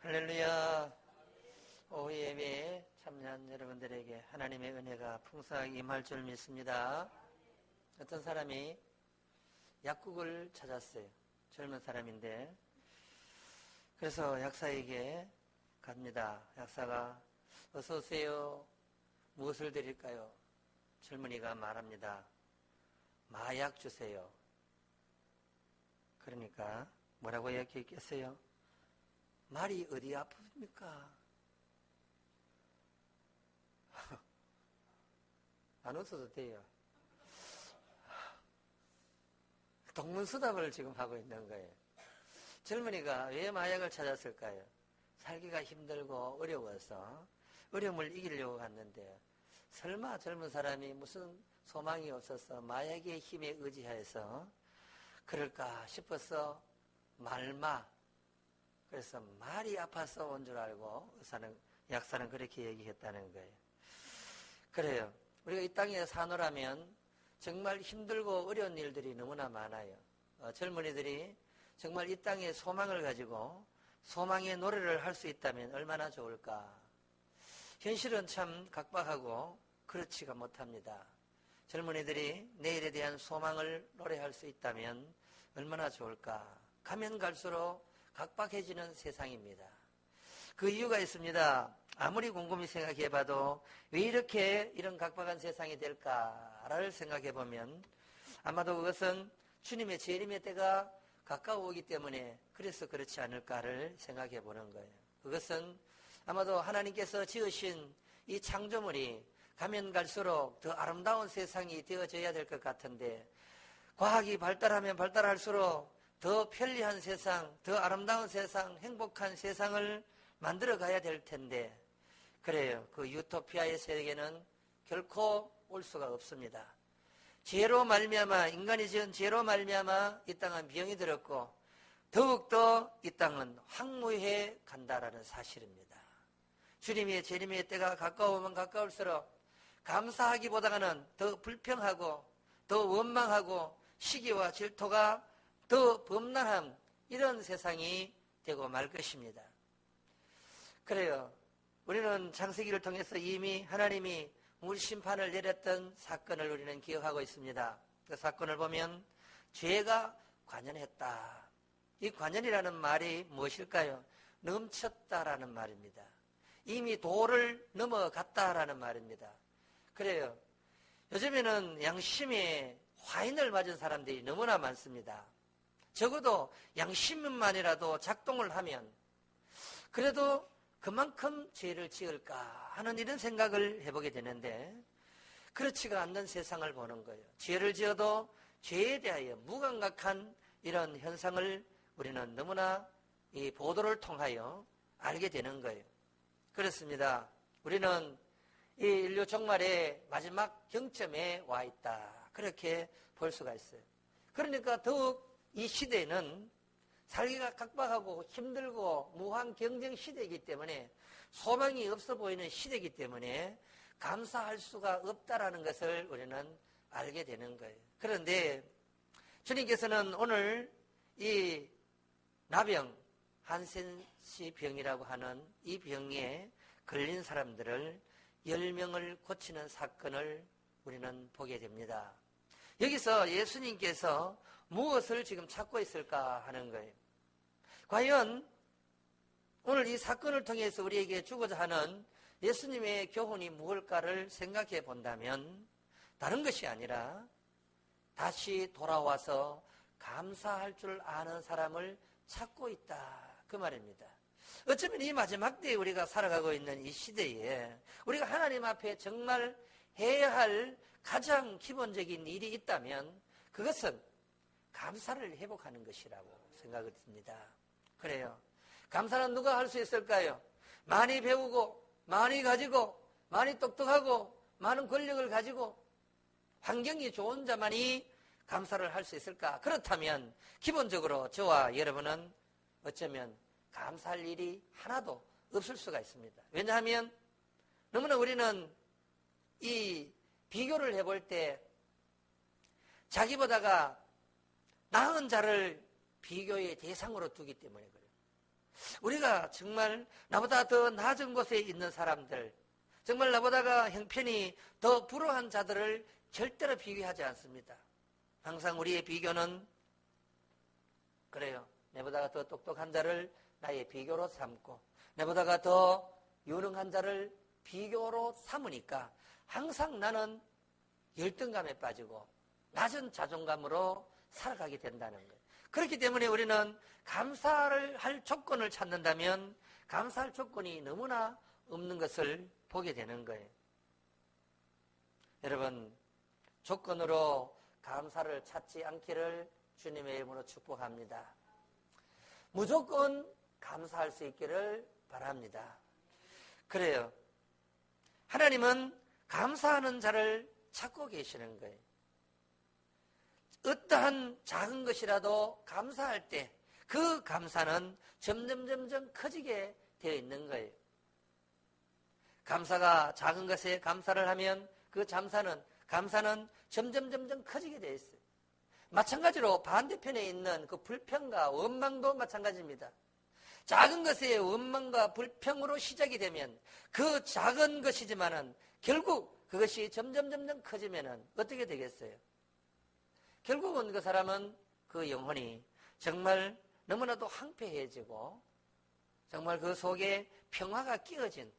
할렐루야. 오후 예배에 참여한 여러분들에게 하나님의 은혜가 풍성하게 임할 줄 믿습니다. 어떤 사람이 약국을 찾았어요. 젊은 사람인데. 그래서 약사에게 갑니다. 약사가 어서 오세요. 무엇을 드릴까요? 젊은이가 말합니다. 마약 주세요. 그러니까 뭐라고 이야기했겠어요? 말이 어디 아픕니까? 안 웃어도 돼요. 동문서답을 지금 하고 있는 거예요. 젊은이가 왜 마약을 찾았을까요? 살기가 힘들고 어려워서 어려움을 이기려고 갔는데 설마 젊은 사람이 무슨 소망이 없어서 마약의 힘에 의지해서 그럴까 싶어서 말마. 그래서 말이 아파서 온 줄 알고 약사는 그렇게 얘기했다는 거예요. 그래요. 우리가 이 땅에 사노라면 정말 힘들고 어려운 일들이 너무나 많아요. 젊은이들이 정말 이 땅에 소망을 가지고 소망의 노래를 할 수 있다면 얼마나 좋을까. 현실은 참 각박하고 그렇지가 못합니다. 젊은이들이 내일에 대한 소망을 노래할 수 있다면 얼마나 좋을까. 가면 갈수록 각박해지는 세상입니다. 그 이유가 있습니다. 아무리 곰곰이 생각해봐도 왜 이렇게 이런 각박한 세상이 될까를 생각해보면 아마도 그것은 주님의 재림의 때가 가까워오기 때문에 그래서 그렇지 않을까를 생각해보는 거예요. 그것은 아마도 하나님께서 지으신 이 창조물이 가면 갈수록 더 아름다운 세상이 되어져야 될 것 같은데 과학이 발달하면 발달할수록 더 편리한 세상, 더 아름다운 세상, 행복한 세상을 만들어 가야 될 텐데 그래요. 그 유토피아의 세계는 결코 올 수가 없습니다. 죄로 말미암아 인간이 지은 죄로 말미암아 이 땅은 병이 들었고 더욱더 이 땅은 황무해 간다라는 사실입니다. 주님의 재림의 때가 가까우면 가까울수록 감사하기보다는 더 불평하고 더 원망하고 시기와 질투가 더 범람한 이런 세상이 되고 말 것입니다. 그래요. 우리는 창세기를 통해서 이미 하나님이 물심판을 내렸던 사건을 우리는 기억하고 있습니다. 그 사건을 보면 죄가 관연했다. 이 관연이라는 말이 무엇일까요? 넘쳤다라는 말입니다. 이미 도를 넘어갔다라는 말입니다. 그래요. 요즘에는 양심에 화인을 맞은 사람들이 너무나 많습니다. 적어도 양심만이라도 작동을 하면 그래도 그만큼 죄를 지을까 하는 이런 생각을 해보게 되는데 그렇지가 않는 세상을 보는 거예요. 죄를 지어도 죄에 대하여 무감각한 이런 현상을 우리는 너무나 이 보도를 통하여 알게 되는 거예요. 그렇습니다. 우리는 이 인류 종말의 마지막 경점에 와 있다. 그렇게 볼 수가 있어요. 그러니까 더욱 이 시대는 살기가 각박하고 힘들고 무한 경쟁 시대이기 때문에 소망이 없어 보이는 시대이기 때문에 감사할 수가 없다라는 것을 우리는 알게 되는 거예요. 그런데 주님께서는 오늘 이 나병, 한센시 병이라고 하는 이 병에 걸린 사람들을 10명을 고치는 사건을 우리는 보게 됩니다. 여기서 예수님께서 무엇을 지금 찾고 있을까 하는 거예요. 과연 오늘 이 사건을 통해서 우리에게 주고자 하는 예수님의 교훈이 무엇일까를 생각해 본다면 다른 것이 아니라 다시 돌아와서 감사할 줄 아는 사람을 찾고 있다. 그 말입니다. 어쩌면 이 마지막 때에 우리가 살아가고 있는 이 시대에 우리가 하나님 앞에 정말 해야 할 가장 기본적인 일이 있다면 그것은 감사를 회복하는 것이라고 생각이 듭니다. 그래요. 감사는 누가 할 수 있을까요? 많이 배우고 많이 가지고 많이 똑똑하고 많은 권력을 가지고 환경이 좋은 자만이 감사를 할 수 있을까? 그렇다면 기본적으로 저와 여러분은 어쩌면 감사할 일이 하나도 없을 수가 있습니다. 왜냐하면 너무나 우리는 이 비교를 해볼 때 자기보다가 나은 자를 비교의 대상으로 두기 때문에 그래요. 우리가 정말 나보다 더 낮은 곳에 있는 사람들, 정말 나보다가 형편이 더 불우한 자들을 절대로 비교하지 않습니다. 항상 우리의 비교는 그래요. 내보다가 더 똑똑한 자를 나의 비교로 삼고 내보다가 더 유능한 자를 비교로 삼으니까 항상 나는 열등감에 빠지고 낮은 자존감으로 살아가게 된다는 거예요. 그렇기 때문에 우리는 감사를 할 조건을 찾는다면 감사할 조건이 너무나 없는 것을 보게 되는 거예요. 여러분, 조건으로 감사를 찾지 않기를 주님의 이름으로 축복합니다. 무조건 감사할 수 있기를 바랍니다. 그래요. 하나님은 감사하는 자를 찾고 계시는 거예요. 어떠한 작은 것이라도 감사할 때 그 감사는 점점 커지게 되어 있는 거예요. 감사가 작은 것에 감사를 하면 그 감사는 점점 커지게 되어 있어요. 마찬가지로 반대편에 있는 그 불평과 원망도 마찬가지입니다. 작은 것의 원망과 불평으로 시작이 되면 그 작은 것이지만은 결국 그것이 점점 커지면은 어떻게 되겠어요? 결국은 그 사람은 그 영혼이 정말 너무나도 황폐해지고 정말 그 속에 평화가 끼어진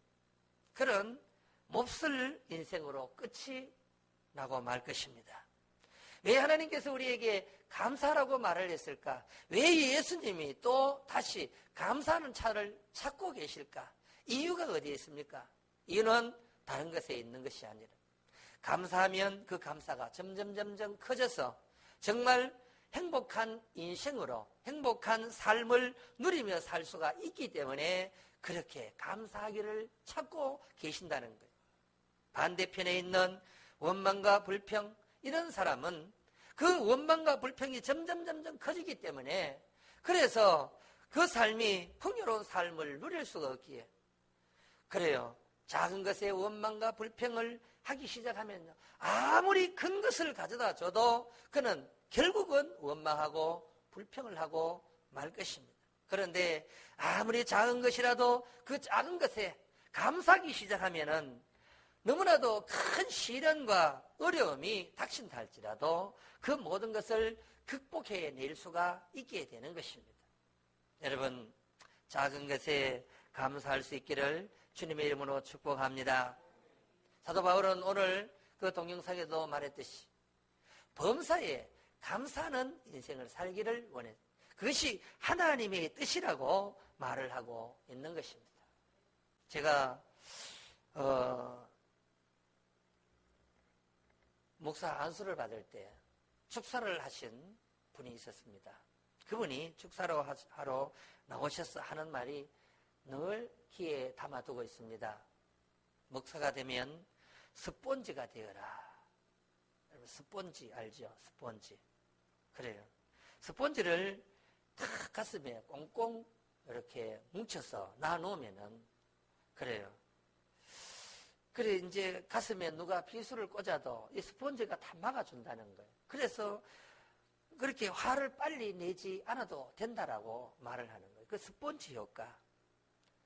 그런 몹쓸 인생으로 끝이 나고 말 것입니다. 왜 하나님께서 우리에게 감사라고 말을 했을까? 왜 예수님이 또 다시 감사하는 차를 찾고 계실까? 이유가 어디에 있습니까? 이유는 다른 것에 있는 것이 아니라 감사하면 그 감사가 점점 커져서 정말 행복한 인생으로 행복한 삶을 누리며 살 수가 있기 때문에 그렇게 감사하기를 찾고 계신다는 거예요. 반대편에 있는 원망과 불평, 이런 사람은 그 원망과 불평이 점점 커지기 때문에 그래서 그 삶이 풍요로운 삶을 누릴 수가 없기에 그래요. 작은 것에 원망과 불평을 하기 시작하면요. 아무리 큰 것을 가져다 줘도 그는 결국은 원망하고 불평을 하고 말 것입니다. 그런데 아무리 작은 것이라도 그 작은 것에 감사하기 시작하면은 너무나도 큰 시련과 어려움이 닥친다 할지라도 그 모든 것을 극복해낼 수가 있게 되는 것입니다. 여러분, 작은 것에 감사할 수 있기를 주님의 이름으로 축복합니다. 사도 바울은 오늘 그 동영상에도 말했듯이 범사에 감사하는 인생을 살기를 원해. 그것이 하나님의 뜻이라고 말을 하고 있는 것입니다. 제가 목사 안수를 받을 때 축사를 하신 분이 있었습니다. 그분이 축사로 하러 나오셔서 하는 말이 늘 귀에 담아두고 있습니다. 목사가 되면 스폰지가 되어라. 스폰지 알죠? 스폰지. 그래요. 스폰지를 다 가슴에 꽁꽁 이렇게 뭉쳐서 놔놓으면은 그래요. 그래 이제 가슴에 누가 비수를 꽂아도 이 스폰지가 다 막아준다는 거예요. 그래서 그렇게 화를 빨리 내지 않아도 된다라고 말을 하는 거예요. 그 스폰지 효과.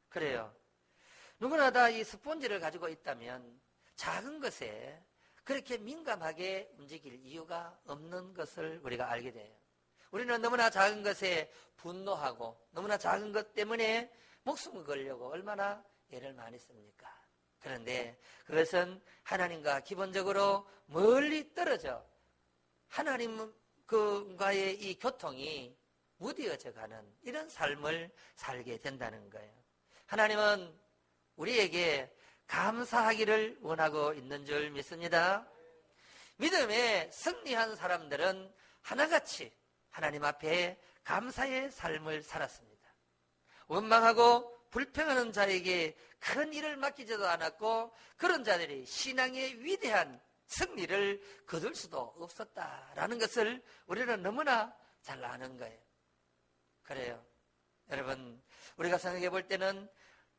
그래요. 누구나 다 이 스폰지를 가지고 있다면 작은 것에 그렇게 민감하게 움직일 이유가 없는 것을 우리가 알게 돼요. 우리는 너무나 작은 것에 분노하고 너무나 작은 것 때문에 목숨을 걸려고 얼마나 애를 많이 씁니까? 그런데 그것은 하나님과 기본적으로 멀리 떨어져 하나님과의 이 교통이 무뎌져 가는 이런 삶을 살게 된다는 거예요. 하나님은 우리에게 감사하기를 원하고 있는 줄 믿습니다. 믿음에 승리한 사람들은 하나같이 하나님 앞에 감사의 삶을 살았습니다. 원망하고 불평하는 자에게 큰 일을 맡기지도 않았고 그런 자들이 신앙의 위대한 승리를 거둘 수도 없었다라는 것을 우리는 너무나 잘 아는 거예요. 그래요. 여러분, 우리가 생각해 볼 때는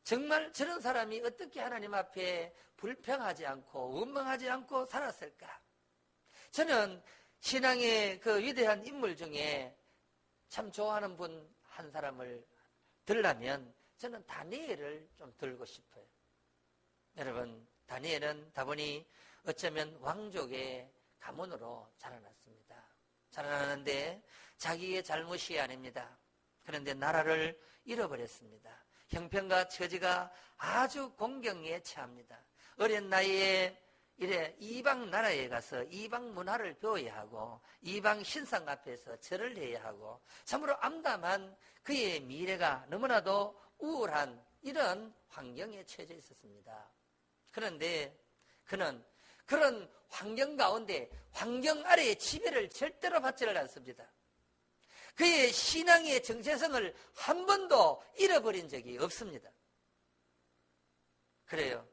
정말 저런 사람이 어떻게 하나님 앞에 불평하지 않고 원망하지 않고 살았을까? 저는 신앙의 그 위대한 인물 중에 참 좋아하는 분 한 사람을 들라면 저는 다니엘을 좀 들고 싶어요. 여러분, 다니엘은 다분히 어쩌면 왕족의 가문으로 자라났습니다. 자라나는데 자기의 잘못이 아닙니다. 그런데 나라를 잃어버렸습니다. 형편과 처지가 아주 공경에 처합니다. 어린 나이에 이래 이방 나라에 가서 이방 문화를 배워야 하고 이방 신상 앞에서 절을 해야 하고 참으로 암담한 그의 미래가 너무나도 우울한 이런 환경에 처해 있었습니다. 그런데 그는 그런 환경 가운데 환경 아래의 지배를 절대로 받지를 않습니다. 그의 신앙의 정체성을 한 번도 잃어버린 적이 없습니다. 그래요.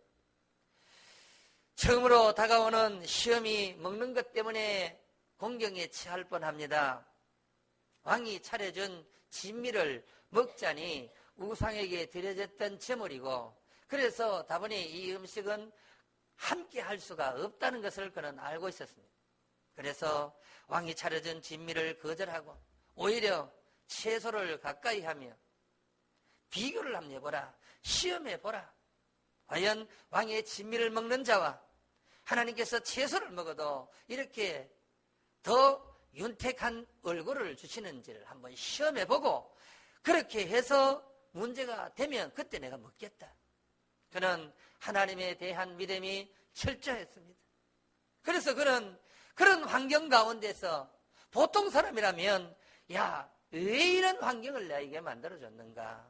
처음으로 다가오는 시험이 먹는 것 때문에 공경에 처할 뻔합니다. 왕이 차려준 진미를 먹자니 우상에게 드려졌던 제물이고 그래서 다분히 이 음식은 함께 할 수가 없다는 것을 그는 알고 있었습니다. 그래서 왕이 차려준 진미를 거절하고 오히려 채소를 가까이 하며 비교를 한번 해보라. 시험해보라. 과연 왕의 진미를 먹는 자와 하나님께서 채소를 먹어도 이렇게 더 윤택한 얼굴을 주시는지를 한번 시험해보고 그렇게 해서 문제가 되면 그때 내가 먹겠다. 그는 하나님에 대한 믿음이 철저했습니다. 그래서 그는 그런 환경 가운데서 보통 사람이라면 야, 왜 이런 환경을 나에게 만들어줬는가?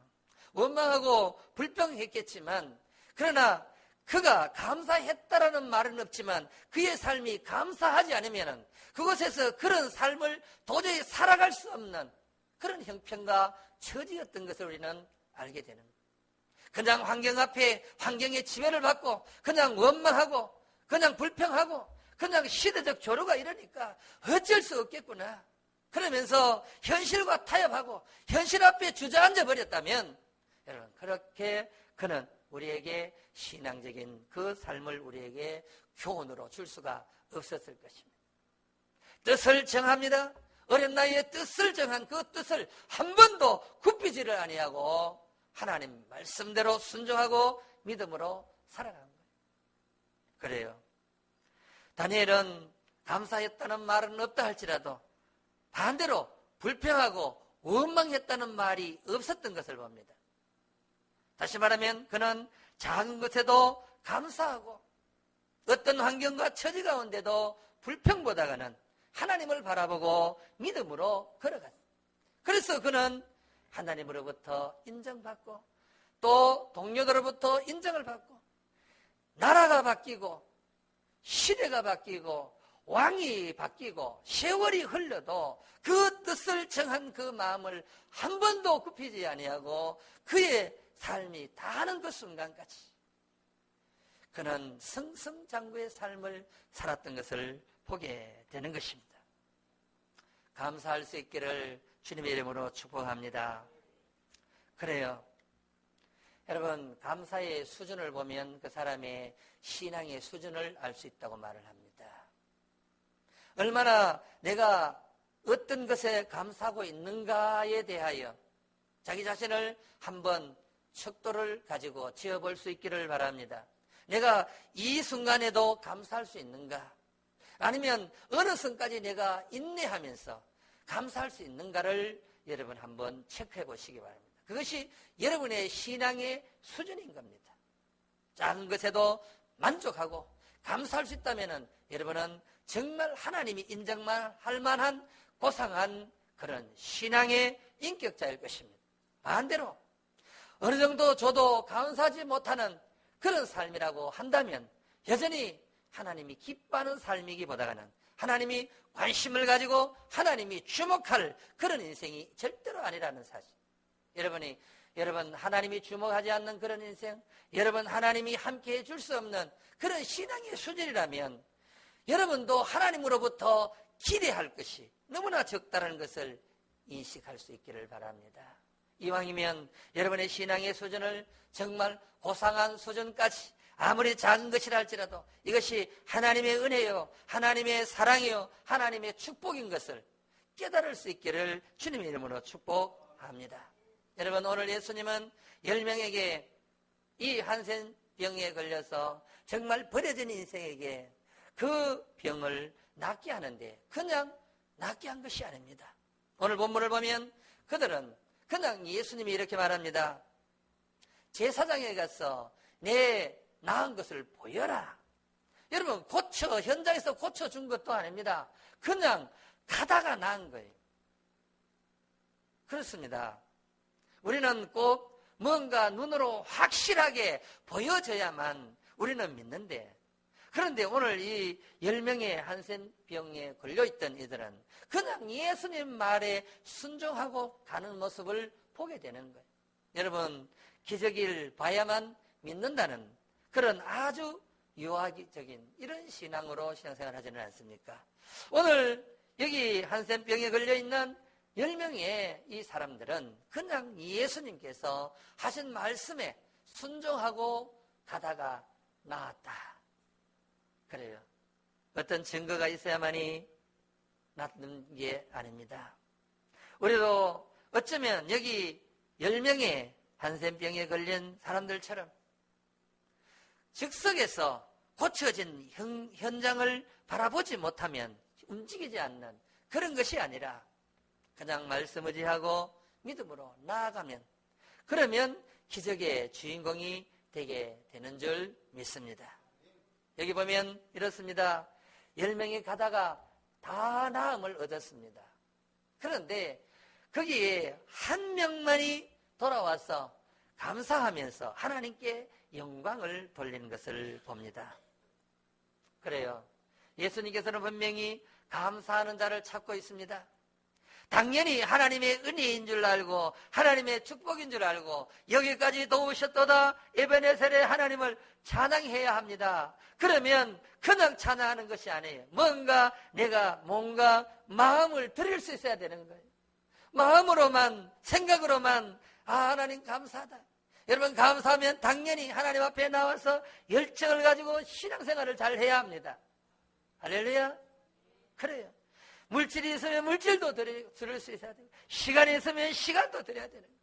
원망하고 불평했겠지만 그러나 그가 감사했다라는 말은 없지만 그의 삶이 감사하지 않으면 그곳에서 그런 삶을 도저히 살아갈 수 없는 그런 형편과 처지였던 것을 우리는 알게 되는 거예요. 그냥 환경 앞에 환경의 지배를 받고 그냥 원망하고 그냥 불평하고 그냥 시대적 조류가 이러니까 어쩔 수 없겠구나. 그러면서 현실과 타협하고 현실 앞에 주저앉아 버렸다면 여러분 그렇게 그는 우리에게 신앙적인 그 삶을 우리에게 교훈으로 줄 수가 없었을 것입니다. 뜻을 정합니다. 어린 나이에 뜻을 정한 그 뜻을 한 번도 굽히지를 아니하고 하나님 말씀대로 순종하고 믿음으로 살아간 거예요. 그래요. 다니엘은 감사했다는 말은 없다 할지라도 반대로 불평하고 원망했다는 말이 없었던 것을 봅니다. 다시 말하면 그는 작은 것에도 감사하고 어떤 환경과 처지 가운데도 불평보다는 하나님을 바라보고 믿음으로 걸어갔습니다. 그래서 그는 하나님으로부터 인정받고 또 동료들로부터 인정을 받고 나라가 바뀌고 시대가 바뀌고 왕이 바뀌고 세월이 흘러도 그 뜻을 정한 그 마음을 한 번도 굽히지 아니하고 그의 삶이 다하는 그 순간까지 그는 승승장구의 삶을 살았던 것을 보게 되는 것입니다. 감사할 수 있기를 주님의 이름으로 축복합니다. 그래요. 여러분 감사의 수준을 보면 그 사람의 신앙의 수준을 알 수 있다고 말을 합니다. 얼마나 내가 어떤 것에 감사하고 있는가에 대하여 자기 자신을 한번 척도를 가지고 지어볼 수 있기를 바랍니다. 내가 이 순간에도 감사할 수 있는가? 아니면 어느 선까지 내가 인내하면서 감사할 수 있는가를 여러분 한번 체크해 보시기 바랍니다. 그것이 여러분의 신앙의 수준인 겁니다. 작은 것에도 만족하고 감사할 수 있다면 여러분은 정말 하나님이 인정만 할 만한 고상한 그런 신앙의 인격자일 것입니다. 반대로 어느 정도 저도 감사하지 못하는 그런 삶이라고 한다면 여전히 하나님이 기뻐하는 삶이기보다는 하나님이 관심을 가지고 하나님이 주목할 그런 인생이 절대로 아니라는 사실. 여러분 하나님이 주목하지 않는 그런 인생, 여러분 하나님이 함께해 줄 수 없는 그런 신앙의 수준이라면 여러분도 하나님으로부터 기대할 것이 너무나 적다라는 것을 인식할 수 있기를 바랍니다. 이왕이면 여러분의 신앙의 수준을 정말 고상한 수준까지 아무리 작은 것이라 할지라도 이것이 하나님의 은혜요, 하나님의 사랑이요, 하나님의 축복인 것을 깨달을 수 있기를 주님의 이름으로 축복합니다. 여러분, 오늘 예수님은 10명에게 이 한센병에 걸려서 정말 버려진 인생에게 그 병을 낫게 하는데 그냥 낫게 한 것이 아닙니다. 오늘 본문을 보면 그들은 그냥 예수님이 이렇게 말합니다. 제사장에 가서 내 나은 것을 보여라. 여러분, 현장에서 고쳐준 것도 아닙니다. 그냥 가다가 나은 거예요. 그렇습니다. 우리는 꼭 뭔가 눈으로 확실하게 보여져야만 우리는 믿는데, 그런데 오늘 이 10명의 한센병에 걸려있던 이들은 그냥 예수님 말에 순종하고 가는 모습을 보게 되는 거예요. 여러분, 기적을 봐야만 믿는다는 그런 아주 유아기적인 이런 신앙으로 신앙생활 하지는 않습니까? 오늘 여기 한센병에 걸려있는 10명의 이 사람들은 그냥 예수님께서 하신 말씀에 순종하고 가다가 나았다. 그래요. 어떤 증거가 있어야만이 낫는 게 아닙니다. 우리도 어쩌면 여기 10명의 한센병에 걸린 사람들처럼 즉석에서 고쳐진 현장을 바라보지 못하면 움직이지 않는 그런 것이 아니라 그냥 말씀 의지하고 믿음으로 나아가면, 그러면 기적의 주인공이 되게 되는 줄 믿습니다. 여기 보면 이렇습니다. 10명이 가다가 다 나음을 얻었습니다. 그런데 거기에 한 명만이 돌아와서 감사하면서 하나님께 영광을 돌리는 것을 봅니다. 그래요. 예수님께서는 분명히 감사하는 자를 찾고 있습니다. 당연히 하나님의 은혜인 줄 알고 하나님의 축복인 줄 알고 여기까지 도우셨도다 에베네셀의 하나님을 찬양해야 합니다. 그러면 그냥 찬양하는 것이 아니에요. 내가 마음을 드릴 수 있어야 되는 거예요. 마음으로만, 생각으로만 하나님 감사하다. 여러분, 감사하면 당연히 하나님 앞에 나와서 열정을 가지고 신앙생활을 잘 해야 합니다. 할렐루야. 그래요. 물질이 있으면 물질도 드릴 수 있어야 되고, 시간이 있으면 시간도 드려야 되는 거예요.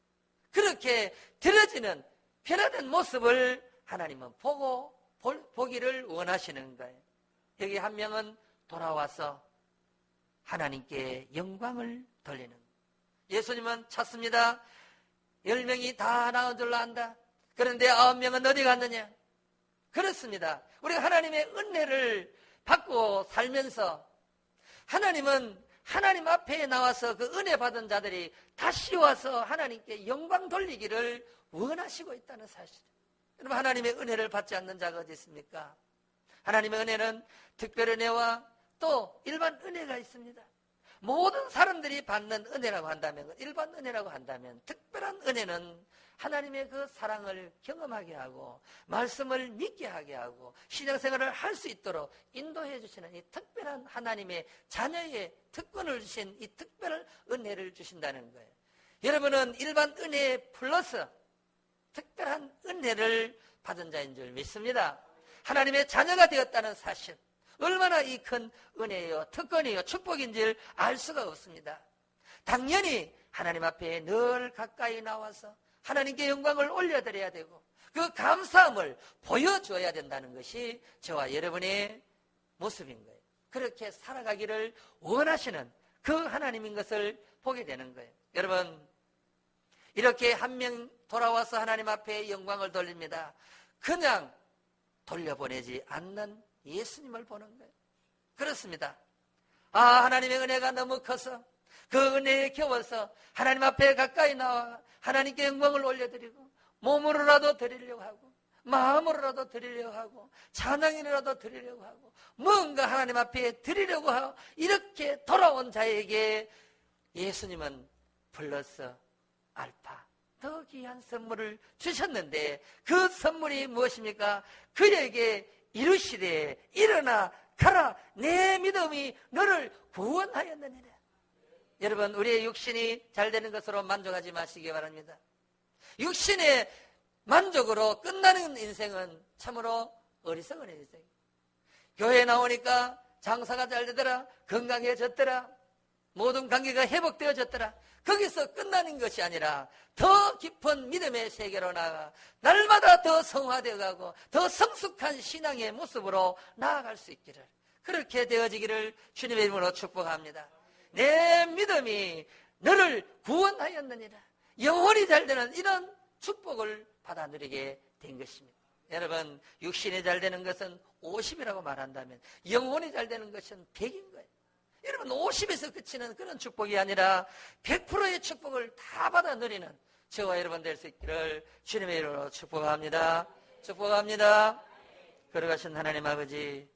그렇게 드려지는 변화된 모습을 하나님은 보기를 원하시는 거예요. 여기 한 명은 돌아와서 하나님께 영광을 돌리는 거예요. 예수님은 찾습니다. 10명이 다 나온 줄로 안다. 그런데 9명은 어디 갔느냐? 그렇습니다. 우리가 하나님의 은혜를 받고 살면서 하나님은 하나님 앞에 나와서 그 은혜 받은 자들이 다시 와서 하나님께 영광 돌리기를 원하시고 있다는 사실. 여러분, 하나님의 은혜를 받지 않는 자가 어디 있습니까? 하나님의 은혜는 특별 은혜와 또 일반 은혜가 있습니다. 모든 사람들이 받는 은혜라고 한다면, 일반 은혜라고 한다면, 특별한 은혜는 하나님의 그 사랑을 경험하게 하고 말씀을 믿게 하게 하고 신앙생활을 할 수 있도록 인도해 주시는 이 특별한 하나님의 자녀의 특권을 주신 이 특별한 은혜를 주신다는 거예요. 여러분은 일반 은혜 플러스 특별한 은혜를 받은 자인 줄 믿습니다. 하나님의 자녀가 되었다는 사실, 얼마나 이 큰 은혜요, 특권이요, 축복인지를 알 수가 없습니다. 당연히 하나님 앞에 늘 가까이 나와서 하나님께 영광을 올려드려야 되고 그 감사함을 보여줘야 된다는 것이 저와 여러분의 모습인 거예요. 그렇게 살아가기를 원하시는 그 하나님인 것을 보게 되는 거예요. 여러분, 이렇게 한 명 돌아와서 하나님 앞에 영광을 돌립니다. 그냥 돌려보내지 않는 예수님을 보는 거예요. 그렇습니다. 하나님의 은혜가 너무 커서 그 은혜에 겨워서 하나님 앞에 가까이 나와 하나님께 영광을 올려드리고 몸으로라도 드리려고 하고 마음으로라도 드리려고 하고 찬양이라도 드리려고 하고 뭔가 하나님 앞에 드리려고 하고 이렇게 돌아온 자에게 예수님은 플러스 알파 더 귀한 선물을 주셨는데 그 선물이 무엇입니까? 그에게 이르시되 일어나 가라 내 믿음이 너를 구원하였느니라. 여러분, 우리의 육신이 잘 되는 것으로 만족하지 마시기 바랍니다. 육신의 만족으로 끝나는 인생은 참으로 어리석은 인생이에요. 교회에 나오니까 장사가 잘 되더라, 건강해졌더라, 모든 관계가 회복되어졌더라. 거기서 끝나는 것이 아니라 더 깊은 믿음의 세계로 나아가 날마다 더 성화되어 가고 더 성숙한 신앙의 모습으로 나아갈 수 있기를, 그렇게 되어지기를 주님의 이름으로 축복합니다. 내 믿음이 너를 구원하였느니라. 영혼이 잘 되는 이런 축복을 받아 누리게 된 것입니다. 여러분, 육신이 잘 되는 것은 50이라고 말한다면 영혼이 잘 되는 것은 100인 거예요. 여러분, 50에서 그치는 그런 축복이 아니라 100%의 축복을 다 받아 누리는 저와 여러분 될 수 있기를 주님의 이름으로 축복합니다. 축복합니다. 걸어가신 하나님 아버지,